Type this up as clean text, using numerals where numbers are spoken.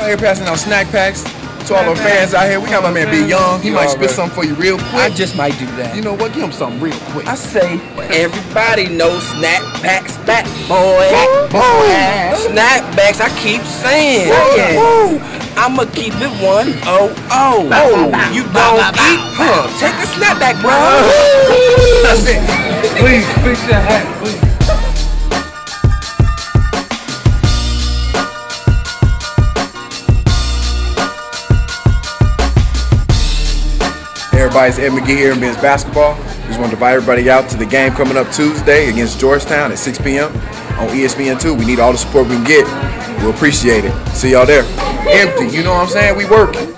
Out here passing out snack packs to all our fans out here. We got my man Big Young. He might spit something for you real quick. I just might do that. You know what? Give him something real quick. I say, everybody knows snack packs back, boy. Snapbacks, I keep saying. I'ma keep it 100. You don't eat? Huh? Take a snapback, bro. That's it. Please, fix your hat, please. Everybody, it's Ed McGee here in men's basketball. We just want to invite everybody out to the game coming up Tuesday against Georgetown at 6 p.m. on ESPN2. We need all the support we can get. We'll appreciate it. See y'all there. Empty, you know what I'm saying? We working.